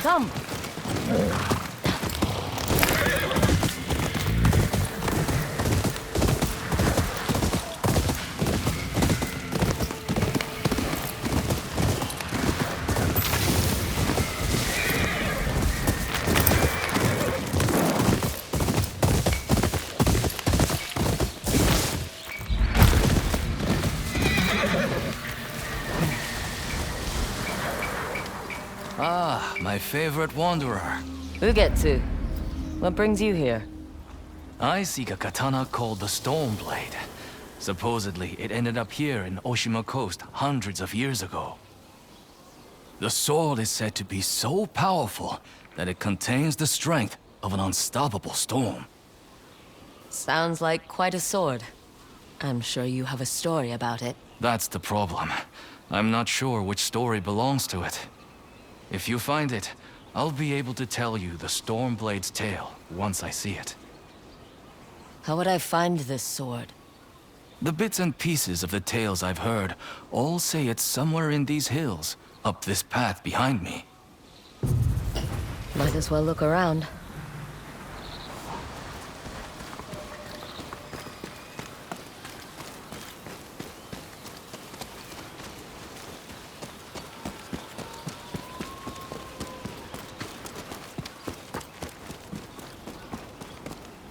Come. Ah, my favorite wanderer. Ugetsu. What brings you here? I seek a katana called the Stormblade. Supposedly, it ended up here in Oshima Coast hundreds of years ago. The sword is said to be so powerful that it contains the strength of an unstoppable storm. Sounds like quite a sword. I'm sure you have a story about it. That's the problem. I'm not sure which story belongs to it. If you find it, I'll be able to tell you the Stormblade's tale once I see it. How would I find this sword? The bits and pieces of the tales I've heard all say it's somewhere in these hills, up this path behind me. Might as well look around.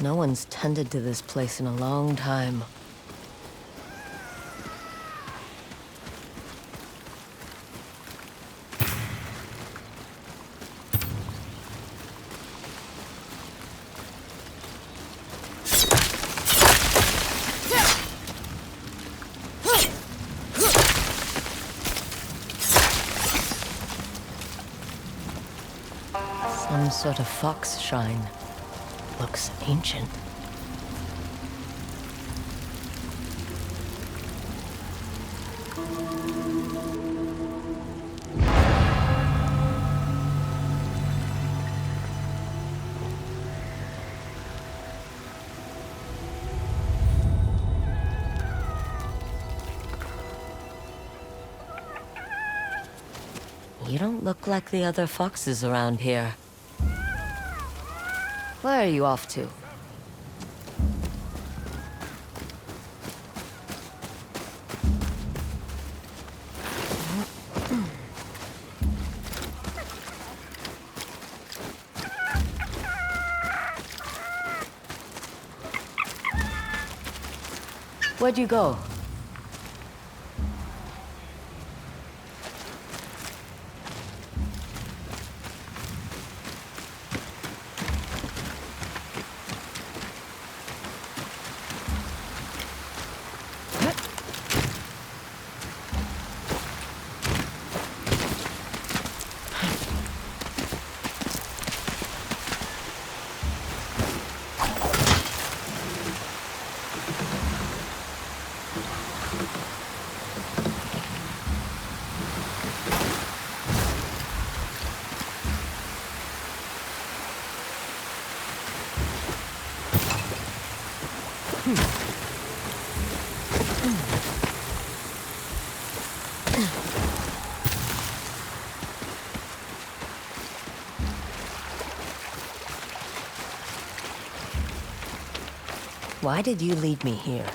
No one's tended to this place in a long time. Some sort of fox shrine. Looks ancient. You don't look like the other foxes around here. Where are you off to? Where'd you go? Why did you lead me here?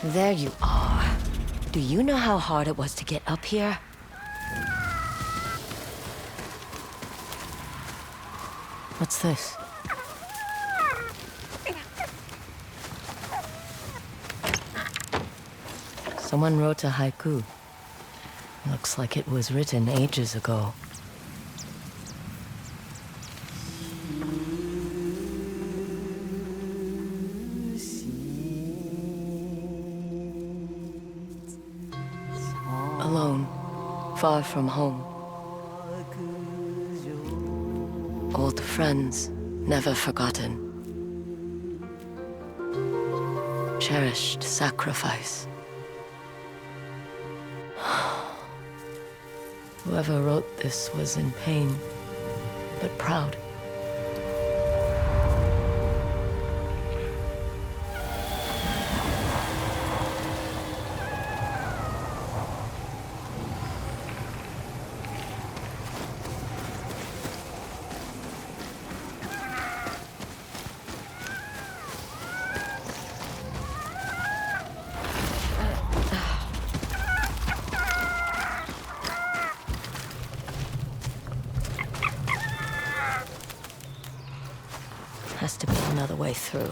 There you are. Do you know how hard it was to get up here? What's this? Someone wrote a haiku. Looks like it was written ages ago. Alone, far from home. Old friends, never forgotten. Cherished sacrifice. Whoever wrote this was in pain, but proud. Has to be another way through.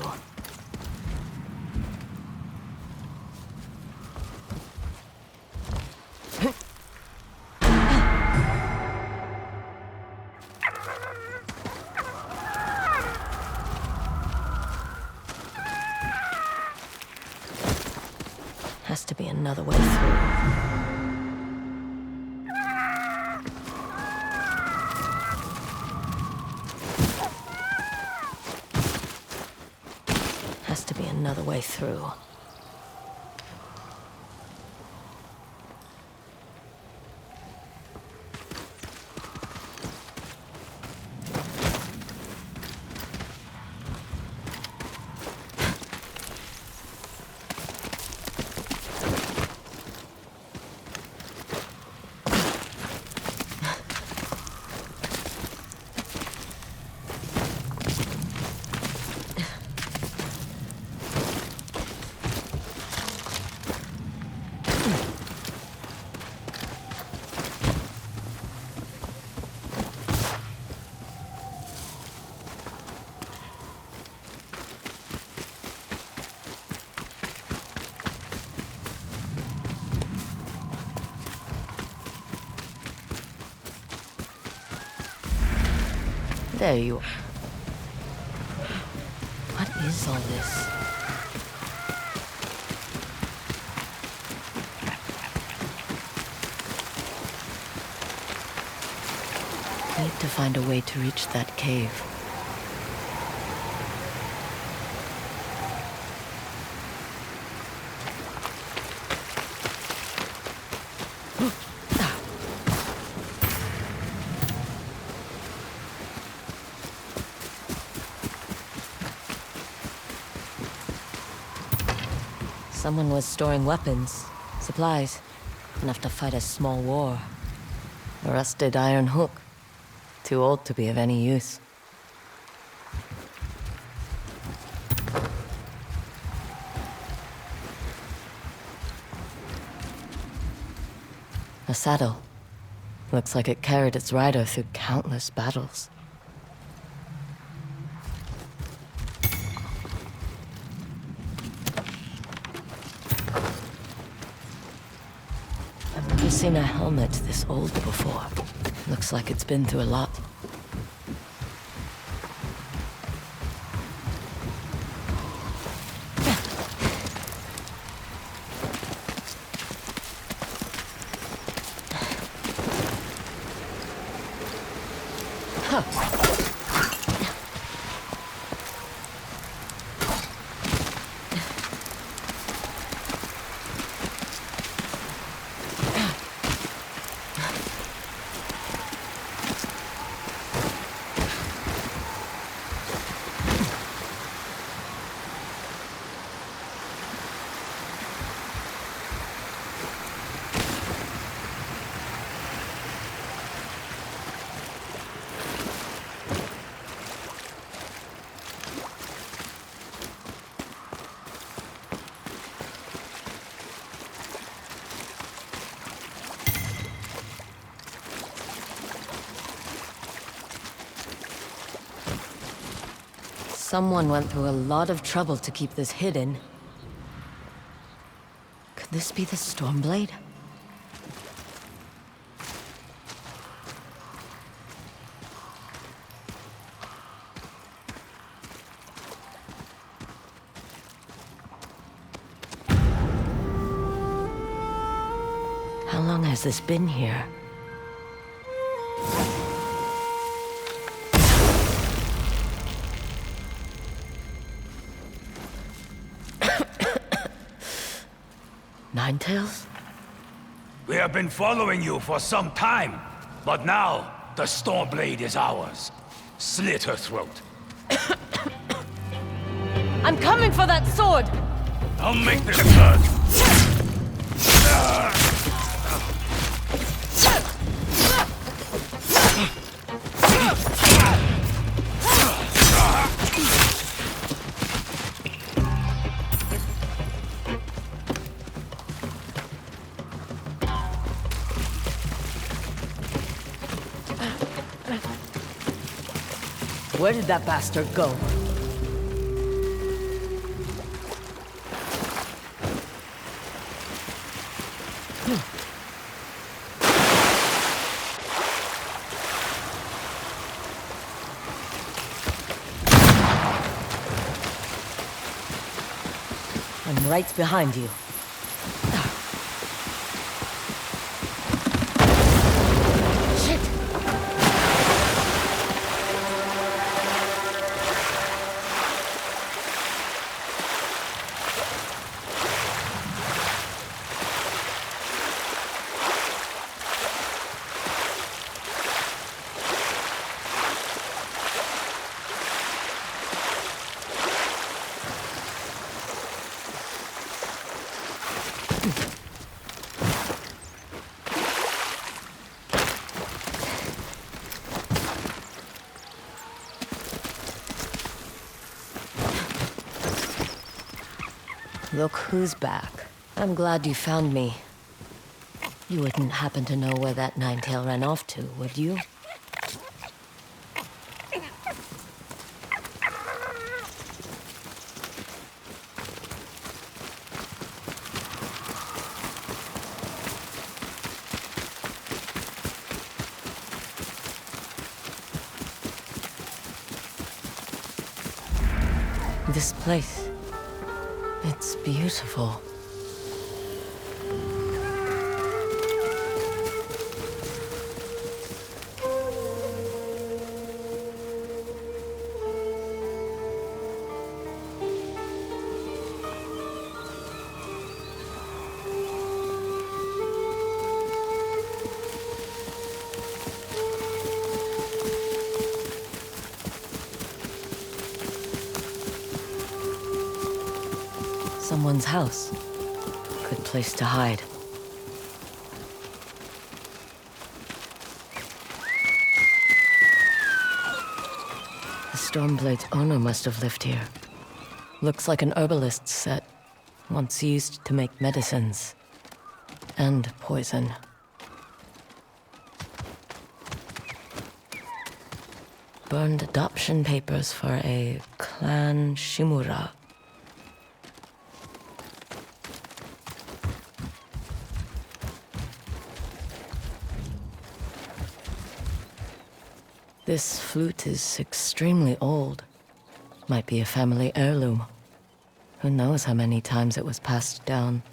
Has to be another way through. Has to be another way through. There you are. What is all this? Need to find a way to reach that cave. Someone was storing weapons, supplies, enough to fight a small war. A rusted iron hook, too old to be of any use. A saddle. Looks like it carried its rider through countless battles. I've never seen a helmet this old before. Looks like it's been through a lot. Someone went through a lot of trouble to keep this hidden. Could this be the Stormblade? How long has this been here? Ninetales? We have been following you for some time, but now the Stormblade is ours. Slit her throat. I'm coming for that sword! I'll make this good. Where did that bastard go? I'm right behind you. Shit! Look who's back. I'm glad you found me. You wouldn't happen to know where that Ninetail ran off to, would you? This place, it's beautiful. Someone's house. Good place to hide. The Stormblade's owner must have lived here. Looks like an herbalist's set, once used to make medicines. And poison. Burned adoption papers for a clan Shimura. This flute is extremely old. Might be a family heirloom. Who knows how many times it was passed down.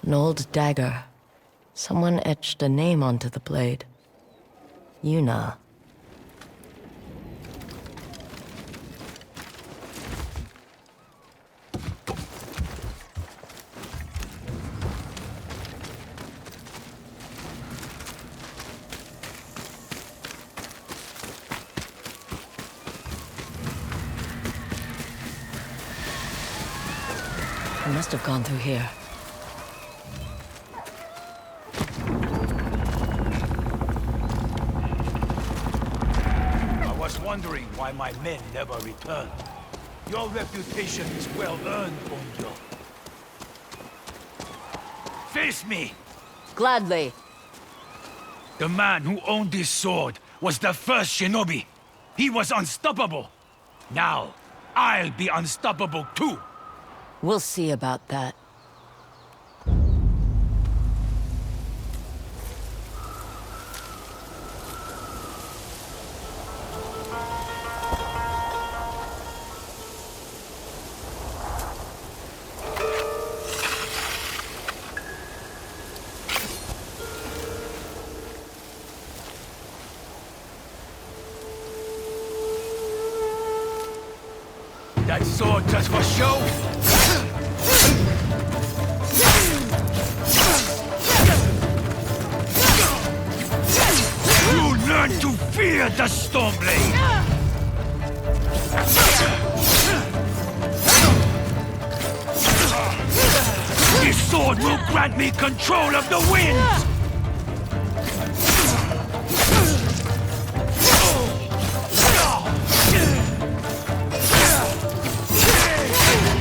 An old dagger. Someone etched a name onto the blade. Yuna. I must have gone through here. wondering why my men never returned. Your reputation is well earned, Onjo. Face me! Gladly. The man who owned this sword was the first Shinobi. He was unstoppable. Now, I'll be unstoppable too. We'll see about that. That sword just for show? You learn to fear the Stormblade! This sword will grant me control of the winds!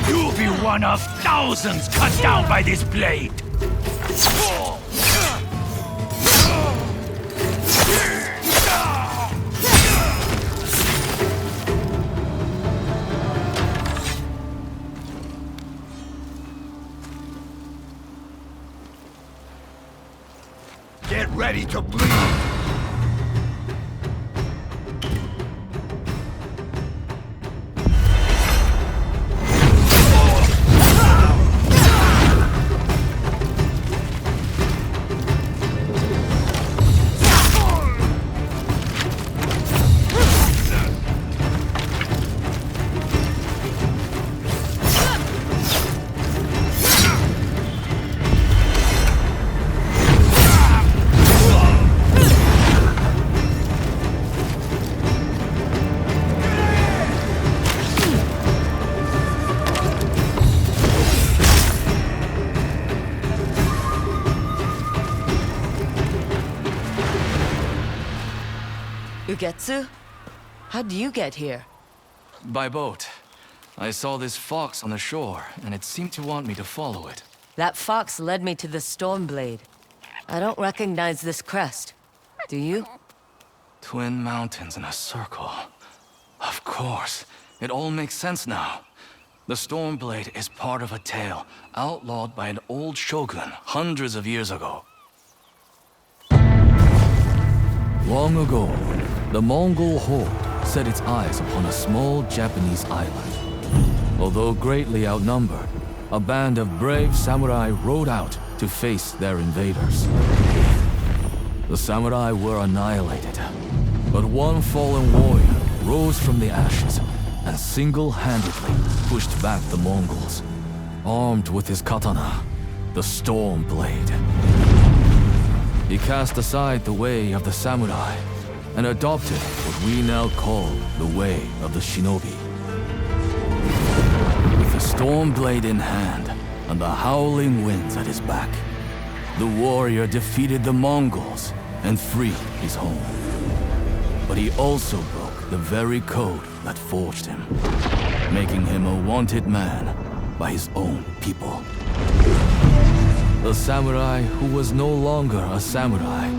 You'll be one of thousands cut down by this blade! Get ready to bleed! Ugetsu? How'd you get here? By boat. I saw this fox on the shore, and it seemed to want me to follow it. That fox led me to the Stormblade. I don't recognize this crest. Do you? Twin mountains in a circle. Of course. It all makes sense now. The Stormblade is part of a tale outlawed by an old shogun hundreds of years ago. Long ago, the Mongol horde set its eyes upon a small Japanese island. Although greatly outnumbered, a band of brave samurai rode out to face their invaders. The samurai were annihilated, but one fallen warrior rose from the ashes and single-handedly pushed back the Mongols, armed with his katana, the Stormblade. He cast aside the way of the samurai and adopted what we now call the way of the Shinobi. With the Stormblade in hand and the howling winds at his back, the warrior defeated the Mongols and freed his home. But he also broke the very code that forged him, making him a wanted man by his own people. The samurai who was no longer a samurai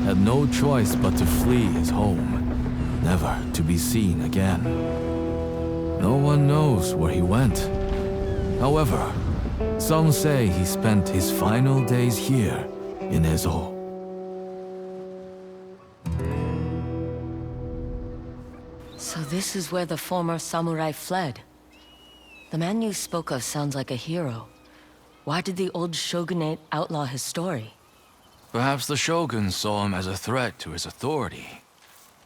had no choice but to flee his home, never to be seen again. No one knows where he went. However, some say he spent his final days here in Ezo. So this is where the former samurai fled. The man you spoke of sounds like a hero. Why did the old shogunate outlaw his story? Perhaps the shogun saw him as a threat to his authority.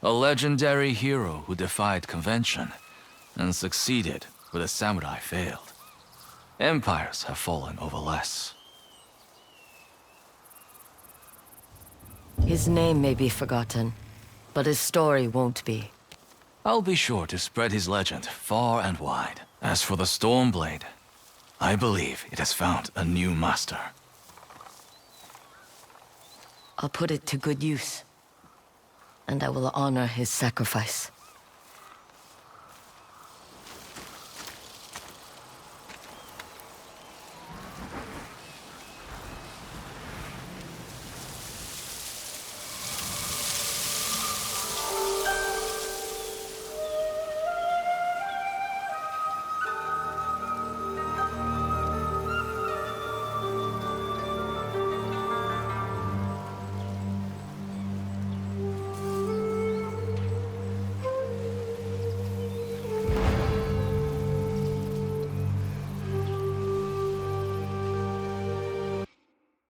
A legendary hero who defied convention and succeeded where the samurai failed. Empires have fallen over less. His name may be forgotten, but his story won't be. I'll be sure to spread his legend far and wide. As for the Stormblade, I believe it has found a new master. I'll put it to good use. And I will honor his sacrifice.